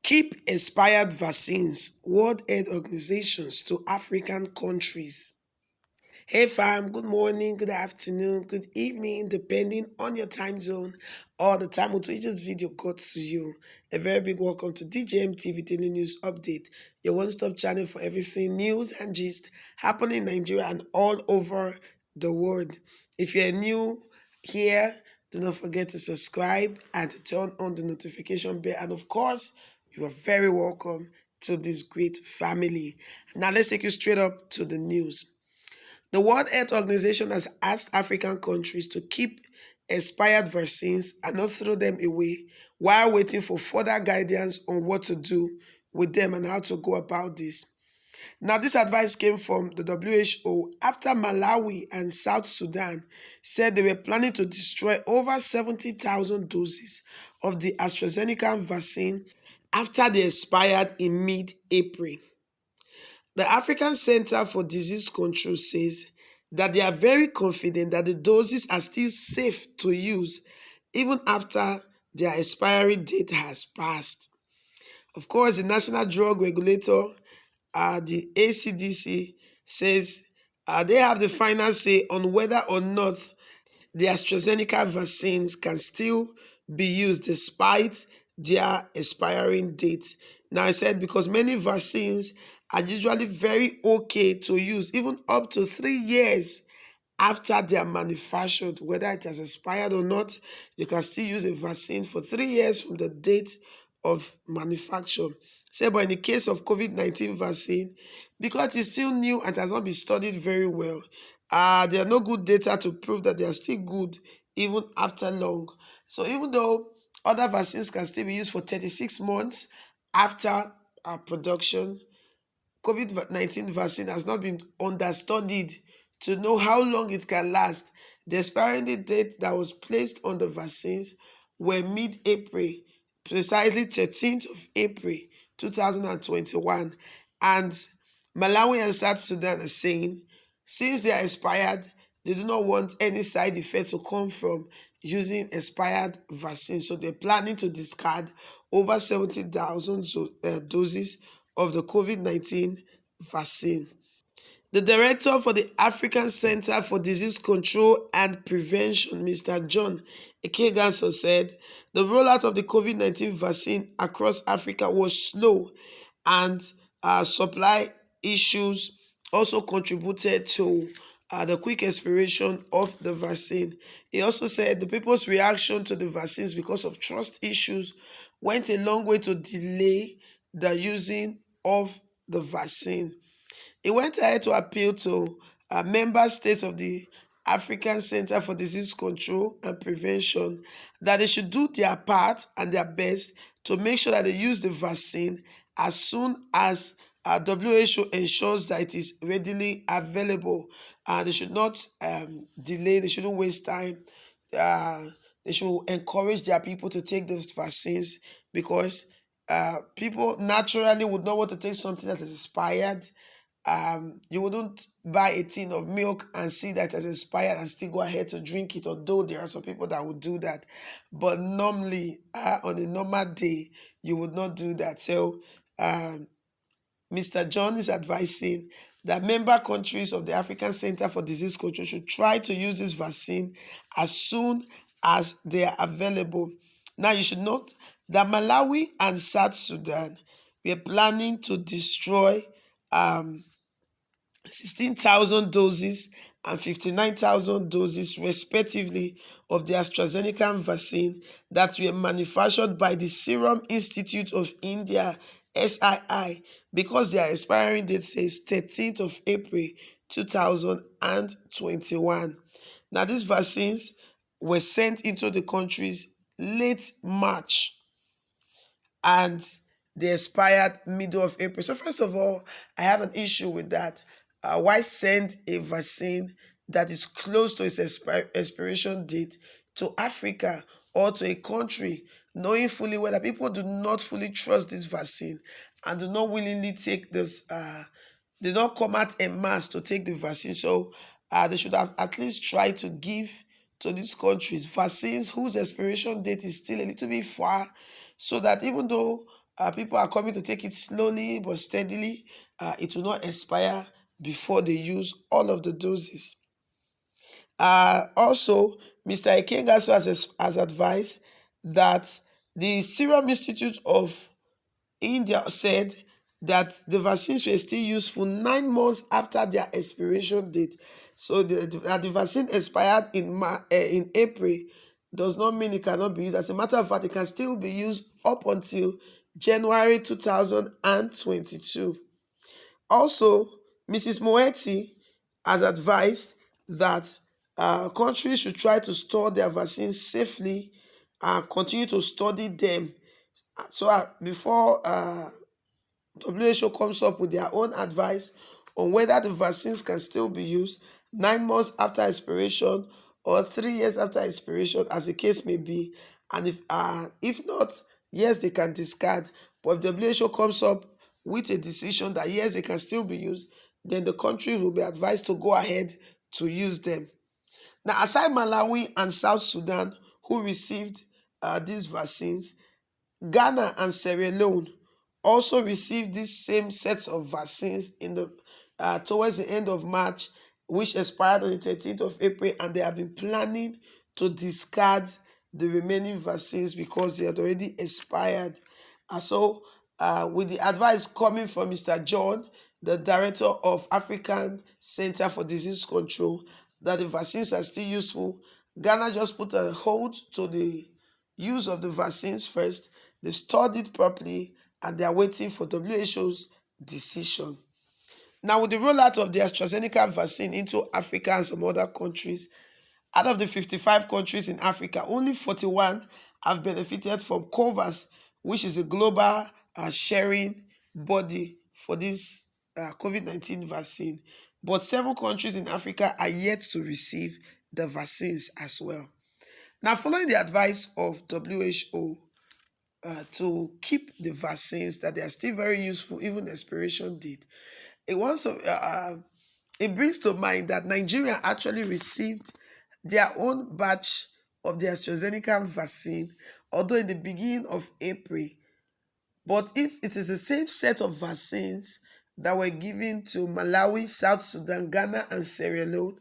Keep expired vaccines, World Health Organizations to African countries. Hey fam, good morning, good afternoon, good evening, depending on your time zone or the time with which this video got to you. A very big welcome to DJM TV Daily News Update, your one-stop channel for everything news and gist happening in Nigeria and all over the world. If you're new here, do not forget to subscribe and to turn on the notification bell. And of course, you are very welcome to this great family. Now let's take you straight up to the news. The World Health Organization has asked African countries to keep expired vaccines and not throw them away while waiting for further guidance on what to do with them and how to go about this. Now, this advice came from the WHO after Malawi and South Sudan said they were planning to destroy over 70,000 doses of the AstraZeneca vaccine after they expired in mid-April. The African Center for Disease Control says that they are very confident that the doses are still safe to use even after their expiry date has passed. Of course, the National Drug Regulator, the ACDC, says they have the final say on whether or not the AstraZeneca vaccines can still be used despite their expiring date. Now, I said because many vaccines are usually very okay to use, even up to 3 years after they are manufactured, whether it has expired or not, you can still use a vaccine for 3 years from the date of manufacture. Say, but in the case of COVID-19 vaccine, because it's still new and has not been studied very well, there are no good data to prove that they are still good even after long. So even though other vaccines can still be used for 36 months after production, COVID-19 vaccine has not been understudied to know how long it can last. The expiry date that was placed on the vaccines were mid-April, precisely 13th of April 2021. And Malawi and South Sudan are saying, since they are expired, they do not want any side effects to come from using expired vaccines. So they're planning to discard over 70,000 doses of the COVID-19 vaccine. The director for the African Center for Disease Control and Prevention, Mr. John Ekeganso, said the rollout of the COVID-19 vaccine across Africa was slow and supply issues also contributed to the quick expiration of the vaccine. He also said the people's reaction to the vaccines because of trust issues went a long way to delay the using of the vaccine. He went ahead to appeal to member states of the African Center for Disease Control and Prevention that they should do their part and their best to make sure that they use the vaccine as soon as WHO ensures that it is readily available. They should not delay, they shouldn't waste time. They should encourage their people to take those vaccines because people naturally would not want to take something that is expired. You wouldn't buy a tin of milk and see that it has expired and still go ahead to drink it, although there are some people that would do that. But normally, on a normal day, you would not do that. So, Mr. John is advising that member countries of the African Center for Disease Control should try to use this vaccine as soon as they are available. Now, you should note that Malawi and South Sudan were planning to destroy 16,000 doses and 59,000 doses, respectively, of the AstraZeneca vaccine that were manufactured by the Serum Institute of India, SII, because their expiring date says 13th of April 2021. Now, these vaccines were sent into the countries late March and they expired middle of April. So first of all, I have an issue with that. Why send a vaccine that is close to its expiration date to Africa or to a country, knowing fully well that people do not fully trust this vaccine and do not willingly take this, do not come out en masse to take the vaccine. So they should have at least tried to give to these countries vaccines whose expiration date is still a little bit far, so that even though people are coming to take it slowly but steadily, it will not expire before they use all of the doses. Also, Mr. Ikengaso has advised that the Serum Institute of India said that the vaccines were still useful 9 months after their expiration date. So that the vaccine expired in April does not mean it cannot be used. As a matter of fact, it can still be used up until January 2022. Also, Mrs. Moeti has advised that countries should try to store their vaccines safely and continue to study them so before WHO comes up with their own advice on whether the vaccines can still be used 9 months after expiration or 3 years after expiration, as the case may be. And if not, yes, they can discard. But if WHO comes up with a decision that yes, they can still be used, then the countries will be advised to go ahead to use them. Now, aside Malawi and South Sudan, who received these vaccines, Ghana and Sierra Leone also received these same sets of vaccines in the towards the end of March, which expired on the 13th of April, and they have been planning to discard the remaining vaccines because they had already expired. With the advice coming from Mr. John, the director of African Center for Disease Control, that the vaccines are still useful, Ghana just put a hold to the use of the vaccines first. They stored it properly and they are waiting for WHO's decision. Now, with the rollout of the AstraZeneca vaccine into Africa and some other countries, out of the 55 countries in Africa, only 41 have benefited from COVAX, which is a global sharing body for this COVID-19 vaccine. But 7 countries in Africa are yet to receive the vaccines as well. Now, following the advice of WHO, to keep the vaccines, that they are still very useful, even expiration date. It brings to mind that Nigeria actually received their own batch of the AstraZeneca vaccine, although in the beginning of April. But if it is the same set of vaccines that were given to Malawi, South Sudan, Ghana, and Sierra Leone,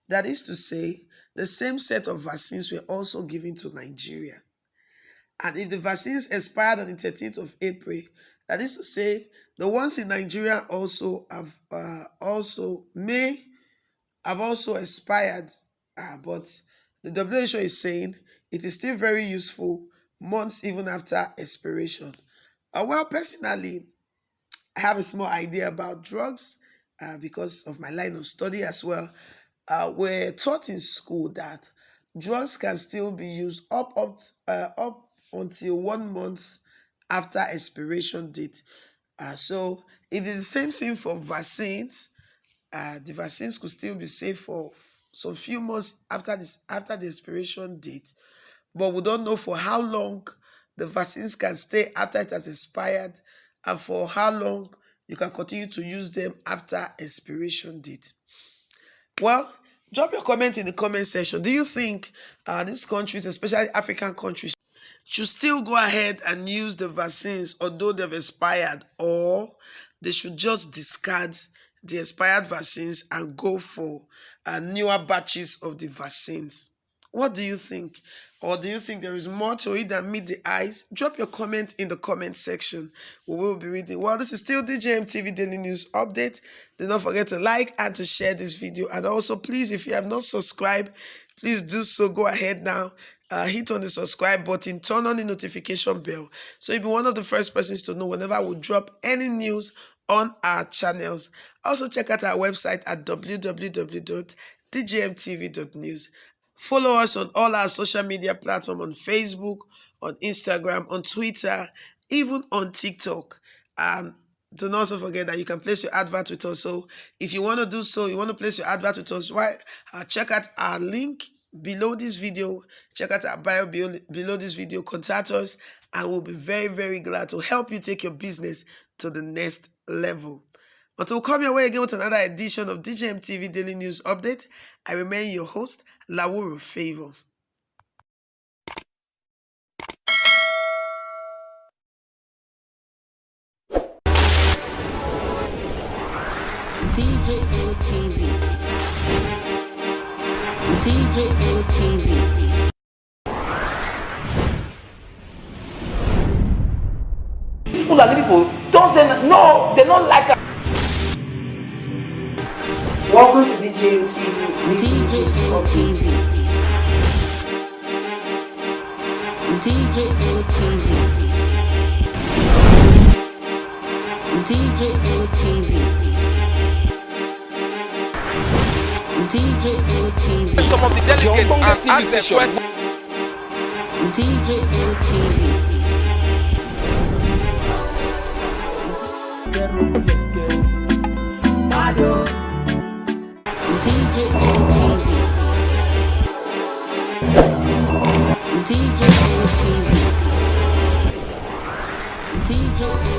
that is to say, the same set of vaccines were also given to Nigeria. And if the vaccines expired on the 13th of April, that is to say, the ones in Nigeria also may have also expired. But the WHO is saying it is still very useful months even after expiration. Well, personally, I have a small idea about drugs because of my line of study as well. We're taught in school that drugs can still be used up until 1 month after expiration date. So if it's the same thing for vaccines, the vaccines could still be safe for some few months after the expiration date, but we don't know for how long the vaccines can stay after it has expired and for how long you can continue to use them after expiration date. Well, drop your comment in the comment section. Do you think these countries, especially African countries, should still go ahead and use the vaccines although they've expired, or they should just discard the expired vaccines and go for newer batches of the vaccines? What do you think? Or do you think there is more to it than meet the eyes? Drop your comment in the comment section. We will be reading. Well, this is still DJM TV Daily News Update. Do not forget to like and to share this video. And also, please, if you have not subscribed, please do so. Go ahead now. Hit on the subscribe button, turn on the notification bell, so you'll be one of the first persons to know whenever we drop any news on our channels. Also, check out our website at www.djmtv.news. Follow us on all our social media platforms, on Facebook, on Instagram, on Twitter, even on TikTok. Do not also forget that you can place your advert with us. So if you want to do so, you want to place your advert with us, check out our link below this video. Check out our bio below this video. Contact us and we'll be very, very glad to help you take your business to the next level. Until we come your way again with another edition of DJM TV Daily News Update, I remain your host, Lawuru Favor. DJM TV. DJM TV. Fulani people don't say no, they don't like us. Welcome to DJM TV. DJM TV. DJM TV. DJM TV. DJM TV. Some of the delegates and ask them questions. DJM TV. Let's go. Mado. DJM TV. DJM TV. DJM